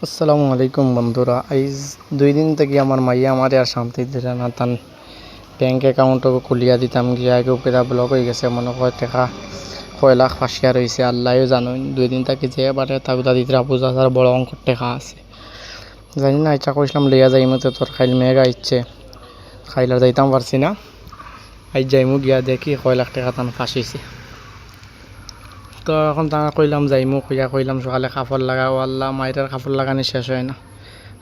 আসসালামু আলাইকুম বন্ধুরা। আইজ 2 দিন থেকে আমার মাইয়া আমার আর শান্তি দিলে না। তান ব্যাঙ্ক অ্যাকাউন্টও খুলিয়া দিতাম গিয়া আগে উপেরা ব্লক হয়ে গেছে, মনে হয় টাকা 6 লাখ ফাঁসিয়া রয়েছে। আল্লাহও জানেন 2 দিন থেকে যে এবারে তাগুদা দিতরা পূজা তার বড় অঙ্কর টাকা আছে। জানি না, ইচ্ছা করছিলাম লইয়া যাইমতে, তোর খাইল মেঘা ইচ্ছে খাইলার যাইতাম পারছি না। আইজ যাইমু গিয়া দেখি 6 লাখ টাকা তান ফাঁসিছে। তো এখন তা কইলাম যাইমু, কইলাম সকালে কাপড় লাগাও। আল্লাহ, মায়ের কাপড় লাগানি শেষ হয় না।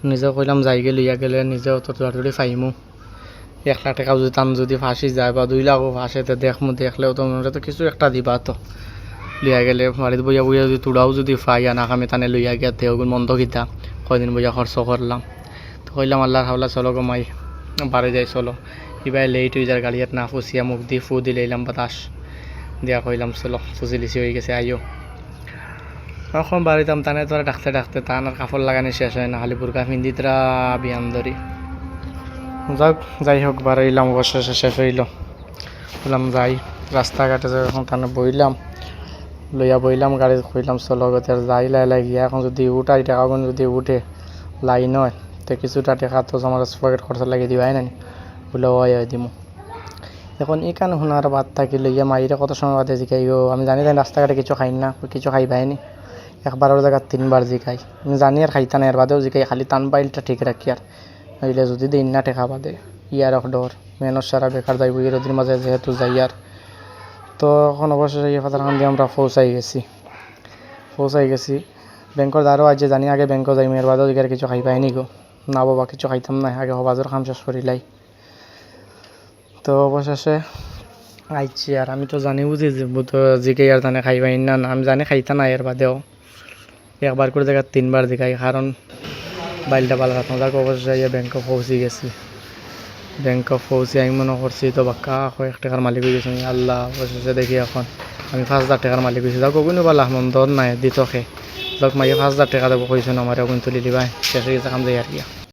নিজেও কইলাম যাইগে লইয়া গেলে নিজেও তো তোড়ি ফাইমু। 1 লাখ টাকা যদি টান যদি ফাঁসি যায় বা 2 লাখও ফাঁসে, তো দেখলেও তো মনে তো কিছু একটা দিবা। তো লইয়া গেলে বাড়িতে বইয়া বইয়া যদি তোড়াও যদি ফাই আনা কামে টানে লইয়া গিয়া তেগুন মন্দ গীতা কয়দিন বইয়া খরচ করলাম। তো কইলাম আল্লাহর হাওলা, চলো গো মাই, বাড়ি যাই চলো। এবার লেট হয়ে যায়, গাড়িয়াত না ফুসিয়া মুখ দিয়ে ফু দিলাম বাতাস দিয়া কইলাম চলো, ফুসি লিসি হয়ে গেছে আইও। এখন বাড়িতাম টানে তোরা ডাকতে টান আর কাপড় লাগানি শেষ হয় না, খালি বুরকা পিন্দি তোরা বিয়ান ধরি। যাই হোক বাড়াইলাম, অবশেষে শেষ হইল। বললাম যাই রাস্তাঘাটে এখন টানে বইলাম, লইয়া বইলাম গাড়ি, কইলাম চলো গতে যাই লাই গিয়া। এখন যদি উঠাই টাকাগুলো যদি উঠে লাইন হয়, তো কিছুটা টাকা তো আমার পকেট খরচা লাগিয়ে দিবাই না, বলে ওই দিমু। এখন এখানে শোনার বাদ থাকি লইয়া মাইরে কত সময় বাদে জিকাইও। আমি জানি তাই রাস্তাঘাটে কিছু খাই না, কিছু খাইবাইনি। 1বারের জায়গায় 3বার জিকাই। আমি জানি আর খাইতা না, এর বাদেও জিকাই, খালি টান বাইলটা ঠিক রাখি। আর নইলে যদি দিন না টেকা বাদে ইয়ার ডর মেনর সারা বেকার যাইব এরদিন মাঝে যেহেতু যাই। আর তো এখন অবশ্যই এই ফাতারখান দিয়ে আমরা পৌঁছাই গেছি ব্যাংকর দ্বারও। আজ জানি আগে ব্যাংকও যাই, এর বাদেও জিকার কিছু খাইবাইনি গো। না বাবা, কিছু খাইতাম না, আগে হবাজের কাম শেষ করিলাই। তো অবশেষে আইছি। আর আমি তো জানি বুঝি তো জিকে আর জানে খাইবাই না, আমি জানি খাইতা না, এর বাদেও 1বার করে জায়গা 3বার জিকাই, কারণ বাইলটা পালা রাখতাম। যাক অবশ্যই ব্যাংকে পৌঁছি আমি মনে করছি তো বাক্কা 1 টাকার মালিক হয়ে গেছি। আল্লাহ, অবশেষে দেখি এখন আমি 5,000 টাকার মালিক হয়েছি। যাক ওগুলো বলা মন্দ নাই দিতকে। যাক মাইয়ে 5,000 টাকা দেবো কইছো না, আমার ওগুন তুলি দিবাই, শেষ হয়ে গেছে কাম যাই আর কি।